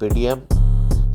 PDM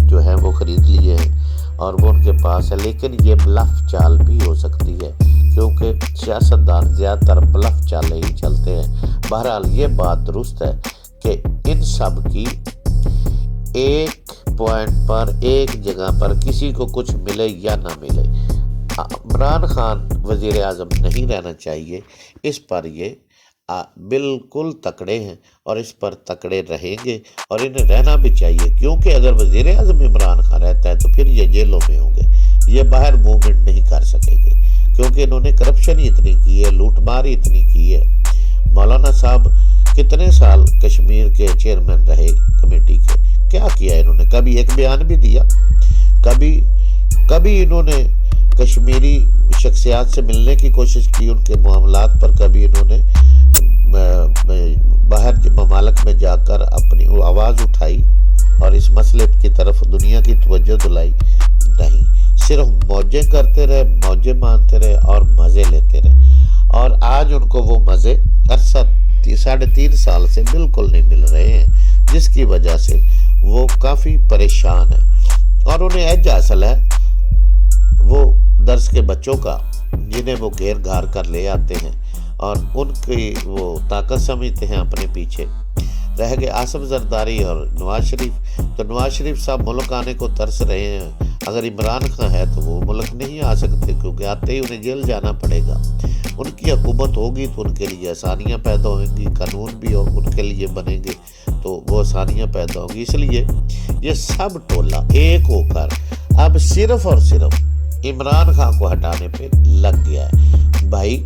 جو ہیں وہ خرید لیے ہیں اور وہ ان کے پاس ہے، لیکن یہ بلف چال بھی ہو سکتی ہے کیونکہ سیاستدان زیادہ تر بلف چالیں ہی چلتے ہیں۔ بہرحال یہ بات درست ہے کہ ان سب کی ایک پوائنٹ پر ایک جگہ پر کسی کو کچھ ملے یا نہ ملے، عمران خان وزیر اعظم نہیں رہنا چاہیے، اس پر یہ بالکل تکڑے ہیں اور اس پر تکڑے رہیں گے اور انہیں رہنا بھی چاہیے، کیونکہ اگر وزیر اعظم عمران خان رہتا ہے تو پھر یہ جیلوں میں ہوں گے، یہ باہر موومنٹ نہیں کر سکیں گے کیونکہ انہوں نے کرپشن ہی اتنی کی ہے، لوٹ مار ہی اتنی کی ہے۔ مولانا صاحب کتنے سال کشمیر کے چیئرمین رہے کمیٹی کے، کیا کیا انہوں نے؟ کبھی ایک بیان بھی دیا؟ کبھی انہوں نے کشمیری شخصیات سے ملنے کی کوشش کی؟ ان کے معاملات پر کبھی انہوں نے باہر ممالک میں جا کر اپنی آواز اٹھائی اور اس مسئلے کی طرف دنیا کی توجہ دلائی؟ نہیں، صرف موجیں کرتے رہے، موجیں مانتے رہے اور مزے لیتے رہے، اور آج ان کو وہ مزے عرصہ 3.5 سال سے بالکل نہیں مل رہے ہیں، جس کی وجہ سے وہ کافی پریشان ہیں اور انہیں ایج حاصل ہے وہ درس کے بچوں کا جنہیں وہ گھیر گھار کر لے آتے ہیں اور ان کی وہ طاقت سمجھتے ہیں اپنے پیچھے۔ رہ گئے آصف زرداری اور نواز شریف، تو نواز شریف صاحب ملک آنے کو ترس رہے ہیں، اگر عمران خان ہے تو وہ ملک نہیں آ سکتے کیونکہ آتے ہی انہیں جیل جانا پڑے گا۔ ان کی حکومت ہوگی تو ان کے لیے آسانیاں پیدا ہوئیں گی، قانون بھی ان کے لیے بنیں گے تو وہ آسانیاں پیدا ہوں گی، اس لیے یہ سب ٹولہ ایک ہو کر اب صرف اور صرف عمران خان کو ہٹانے پہ لگ گیا ہے۔ بھائی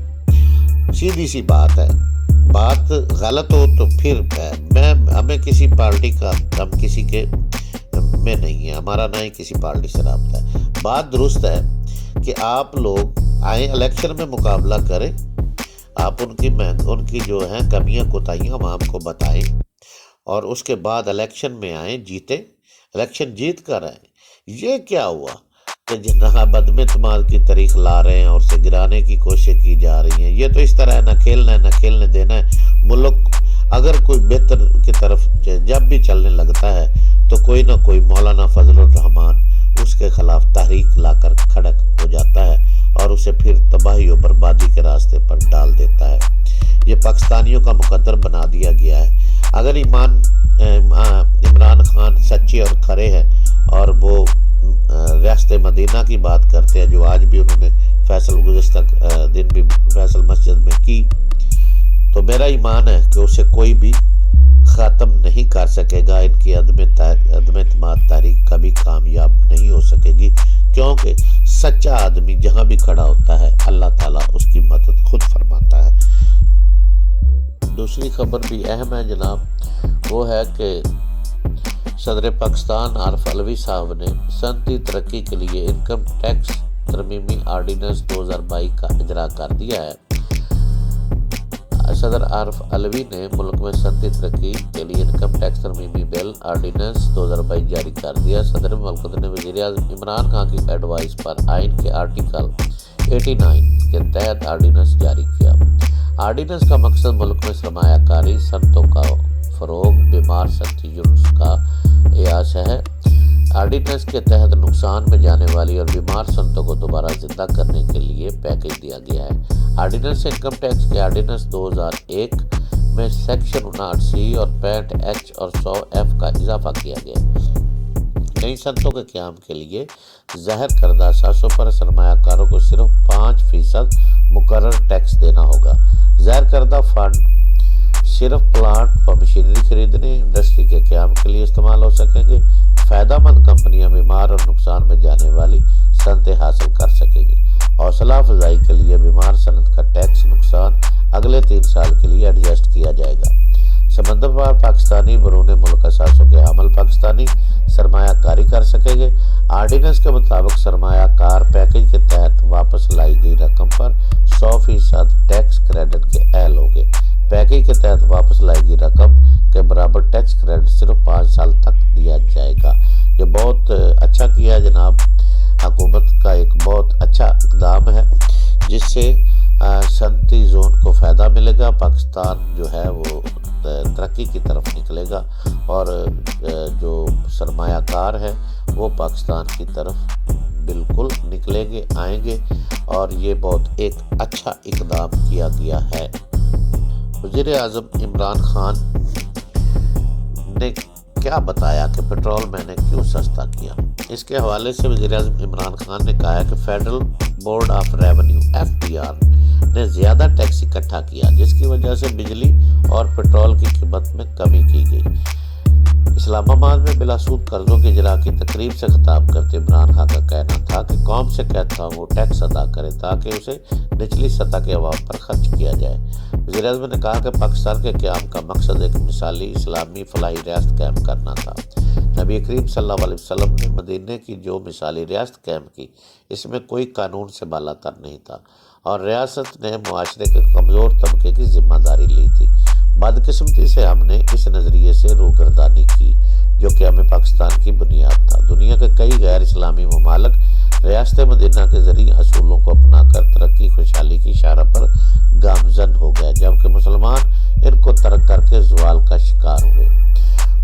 سیدھی سی بات ہے، بات غلط ہو تو پھر ہمیں کسی پارٹی کا، ہم کسی کے میں نہیں ہے، ہمارا نہ ہی کسی پارٹی سے رابطہ ہے۔ بات درست ہے کہ آپ لوگ آئیں الیکشن میں مقابلہ کریں، آپ ان کی جو ہیں کمیاں کوتاہیاں ہم آپ کو بتائیں اور اس کے بعد الیکشن میں آئیں، جیتے، الیکشن جیت کر آئیں۔ یہ کیا ہوا کہ جناب عدم اعتماد کی تاریخ لا رہے ہیں اور اسے گرانے کی کوشش کی جا رہی ہیں؟ یہ تو اس طرح ہے، نہ کھیلنا ہے نہ کھیلنے دینا ہے۔ ملک اگر کوئی بہتر کی طرف جب بھی چلنے لگتا ہے تو کوئی نہ کوئی مولانا فضل الرحمان اس کے خلاف تحریک لا کر کھڑک ہو جاتا ہے اور اسے پھر تباہی و بربادی کے راستے پر ڈال دیتا ہے۔ یہ پاکستانیوں کا مقدر بنا دیا گیا ہے۔ اگر عمران خان سچے اور کھرے ہیں اور وہ ریاست مدینہ کی بات کرتے ہیں جو آج بھی انہوں نے گزشتہ دن بھی فیصل مسجد میں کی، تو میرا ایمان ہے کہ اسے کوئی بھی ختم نہیں کر سکے گا۔ ان کی عدم اعتماد تحریک کبھی کامیاب نہیں ہو سکے گی، کیونکہ سچا آدمی جہاں بھی کھڑا ہوتا ہے اللہ تعالیٰ اس کی مدد خود فرماتا ہے۔ دوسری خبر بھی اہم ہے جناب، وہ ہے کہ صدر پاکستان عارف علوی صاحب نے صنعتی ترقی کے لیے انکم ٹیکس ترمیمی آرڈیننس 2022 کا اجرا کر دیا ہے۔ صدر عارف علوی نے ملک میں صنعتی ترقی کے لیے انکم ٹیکس ترمیمی بل آرڈیننس 2022 جاری کر دیا۔ صدر مملکت نے وزیر اعظم عمران خان کی ایڈوائس پر آئین کے آرٹیکل 89 کے تحت آرڈیننس جاری کیا۔ آرڈیننس کا مقصد ملک میں سرمایہ کاری، صنعتوں کا فروغ، بیمار صنعتی یونٹس کا احاطہ ہے۔ آرڈیننس کے تحت نقصان میں جانے والی اور بیمار صنعتوں کو دوبارہ زندہ کرنے کے لیے پیکیج دیا گیا ہے۔ آرڈیننس انکم ٹیکس کے آرڈیننس 2001 میں سیکشن 59C اور 65H اور 100F کا اضافہ کیا گیا ہے۔ نئی صنعتوں کے قیام کے لیے ظاہر کردہ اثاثوں پر سرمایہ کاروں کو صرف 5% مقرر ٹیکس دینا ہوگا۔ ظاہر کردہ فنڈ صرف پلانٹ و مشینری خریدنے، انڈسٹری کے قیام کے لیے استعمال ہو سکیں گے۔ فائدہ مند کمپنیاں بیمار اور نقصان میں جانے والی صنعتیں حاصل کر سکیں گی۔ حوصلہ افزائی کے لیے بیمار صنعت کا ٹیکس نقصان اگلے 3 سال کے لیے ایڈجسٹ کیا جائے گا۔ سمندر پار پاکستانی بیرون ملک اثاثوں کے حامل پاکستانی سرمایہ کاری کر سکیں گے۔ آرڈیننس کے مطابق سرمایہ کار پیکیج کے تحت واپس لائی گئی رقم پر 100% ٹیکس کریڈٹ کے اہل ہوں گے۔ پیکیج کے تحت واپس لائی گئی رقم کے برابر ٹیکس کریڈٹ صرف 5 سال تک دیا جائے گا۔ یہ بہت اچھا کیا جناب، حکومت کا ایک بہت اچھا اقدام ہے جس سے صنعتی زون کو فائدہ ملے گا، پاکستان جو ہے وہ ترقی کی طرف نکلے گا، اور جو سرمایہ کار ہے وہ پاکستان کی طرف بالکل نکلیں گے، آئیں گے، اور یہ بہت ایک اچھا اقدام کیا گیا ہے۔ وزیر اعظم عمران خان نے کیا بتایا کہ پیٹرول میں نے کیوں سستا کیا؟ اس کے حوالے سے وزیر اعظم عمران خان نے کہا کہ federal board of revenue FBR نے زیادہ ٹیکس اکٹھا کیا، جس کی وجہ سے بجلی اور پیٹرول کی قیمت میں کمی کی گئی۔ اسلام آباد میں بلا سود قرضوں کی اجراء کی تقریب سے خطاب کرتے عمران خان کا کہنا تھا کہ قوم سے کہتا ہوں وہ ٹیکس ادا کرے تاکہ اسے نچلی سطح کے عوام پر خرچ کیا جائے۔ وزیر اعظم نے کہا کہ پاکستان کے قیام کا مقصد ایک مثالی اسلامی فلاحی ریاست قائم کرنا تھا۔ نبی کریم صلی اللہ علیہ وسلم نے مدینے کی جو مثالی ریاست قائم کی، اس میں کوئی قانون سے بالا تر نہیں تھا، اور ریاست نے معاشرے کے کمزور طبقے کی ذمہ داری لی تھی۔ بدقسمتی سے ہم نے اس نظریے سے روگردانی کی جو کہ ہمیں پاکستان کی بنیاد تھا۔ دنیا کے کئی غیر اسلامی ممالک ریاست مدینہ کے ذریعے اصولوں کو اپنا کر ترقی خوشحالی کی شرح پر گامزن ہو گئے، جبکہ مسلمان ان کو ترک کر کے زوال کا شکار ہوئے۔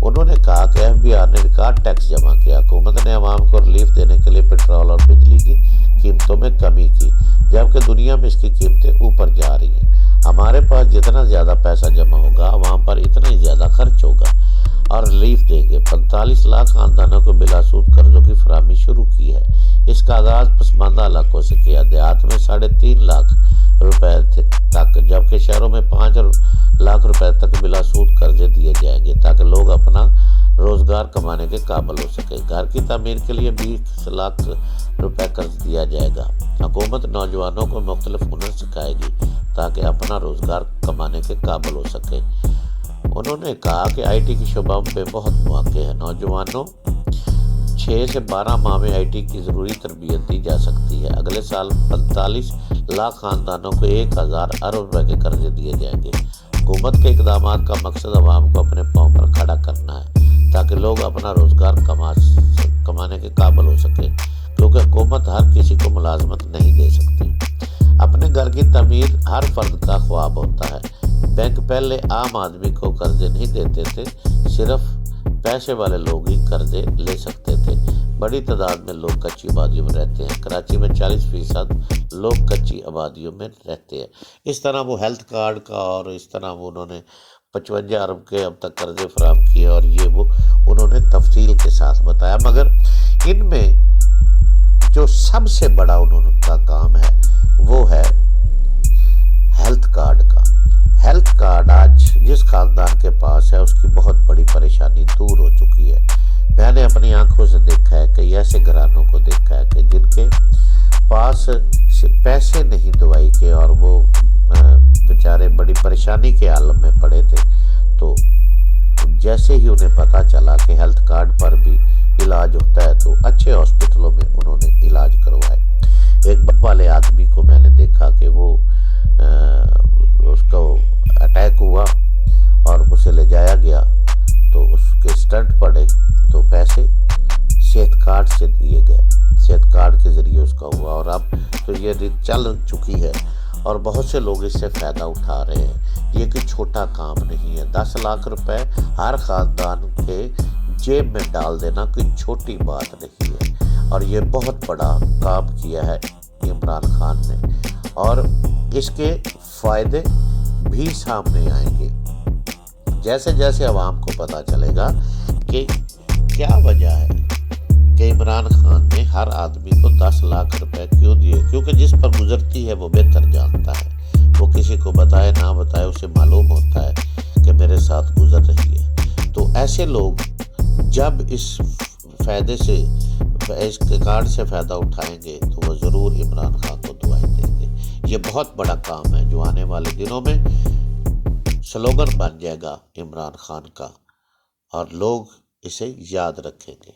انہوں نے کہا کہ FBR نے ریکارڈ ٹیکس جمع کیا، حکومت نے عوام کو ریلیف دینے کے لیے پیٹرول اور بجلی کی قیمتوں میں کمی کی، جبکہ دنیا میں اس کی قیمتیں اوپر جا رہی ہیں۔ ہمارے پاس جتنا زیادہ پیسہ جمع ہوگا عوام پر اتنا ہی زیادہ خرچ ہوگا اور ریلیف دیں گے۔ 45 لاکھ خاندانوں کو بلا سود قرضوں کی فراہمی شروع کی ہے۔ اس کا آغاز پسماندہ علاقوں سے کیا، دیہات میں 3.5 لاکھ روپے تک، جبکہ شہروں میں 5 لاکھ روپے تک بلا سود قرضے دیے جائیں گے تاکہ لوگ اپنا روزگار کمانے کے قابل ہو سکے۔ گھر کی تعمیر کے لیے 20 لاکھ روپے قرض دیا جائے گا۔ حکومت نوجوانوں کو مختلف ہنر سکھائے گی تاکہ اپنا روزگار کمانے کے قابل ہو سکے۔ انہوں نے کہا کہ IT کے شعبہ میں بہت مواقع ہیں، نوجوانوں 6 سے 12 ماہ میں IT کی ضروری تربیت دی جا سکتی ہے۔ اگلے سال 45 لاکھ خاندانوں کو 1000 ارب روپے کے قرضے دیے جائیں گے۔ حکومت کے اقدامات کا مقصد عوام کو اپنے پاؤں پر کھڑا کرنا ہے تاکہ لوگ اپنا روزگار کمانے کے قابل ہو سکے، کیونکہ حکومت ہر کسی کو ملازمت نہیں دے سکتی۔ اپنے گھر کی تعمیر ہر فرد کا خواب ہوتا ہے۔ بینک پہلے عام آدمی کو قرضے نہیں دیتے تھے، صرف پیسے والے لوگ ہی قرضے لے سکتے تھے۔ بڑی تعداد میں لوگ کچی آبادیوں میں رہتے ہیں، کراچی میں 40% لوگ کچی آبادیوں میں رہتے ہیں۔ اس طرح وہ ہیلتھ کارڈ کا اور اس طرح وہ انہوں نے 55 ارب کے اب تک قرضے فراہم کیے، اور یہ وہ انہوں نے تفصیل کے ساتھ بتایا۔ مگر ان میں جو سب سے بڑا انہوں کا کام ہے وہ ہے ہیلتھ کارڈ کا۔ ہیلتھ کارڈ آج جس خاندان کے پاس ہے اس کی بہت بڑی پریشانی دور ہو چکی ہے۔ میں نے اپنی آنکھوں سے دیکھا ہے کہ ایسے گھرانوں کو دیکھا ہے کہ جن کے پاس پیسے نہیں دوائی کے، اور وہ بیچارے بڑی پریشانی کے عالم میں پڑے تھے، تو جیسے ہی انہیں پتہ چلا کہ ہیلتھ کارڈ پر بھی علاج ہوتا ہے تو اچھے ہاسپٹلوں میں انہوں نے علاج کروائے۔ ایک بپ والے آدمی کو میں نے دیکھا کہ وہ اس کو اٹیک ہوا اور اسے لے جایا گیا، تو اس کے سٹنٹ پڑے تو پیسے صحت کارڈ سے دیے گئے، صحت کارڈ کے ذریعے اس کا ہوا، اور اب تو یہ چل چکی ہے اور بہت سے لوگ اس سے فائدہ اٹھا رہے ہیں۔ یہ کوئی چھوٹا کام نہیں ہے، 10 لاکھ روپے ہر خاندان کے جیب میں ڈال دینا کوئی چھوٹی بات نہیں ہے، اور یہ بہت بڑا کام کیا ہے عمران خان نے، اور اس کے فائدے بھی سامنے آئیں گے جیسے جیسے عوام کو پتہ چلے گا کہ کیا وجہ ہے کہ عمران خان نے ہر آدمی کو 10 لاکھ روپے کیوں دیے، کیونکہ جس پر گزرتی ہے وہ بہتر جانتا ہے۔ وہ کسی کو بتائے نہ بتائے اسے معلوم ہوتا ہے کہ میرے ساتھ گزر رہی ہے۔ تو ایسے لوگ جب اس فائدے سے، اس کارڈ سے فائدہ اٹھائیں گے تو وہ ضرور عمران خان کو دعائیں دیں گے۔ یہ بہت بڑا کام ہے جو آنے والے دنوں میں سلوگن بن جائے گا عمران خان کا، اور لوگ اسے یاد رکھیں گے۔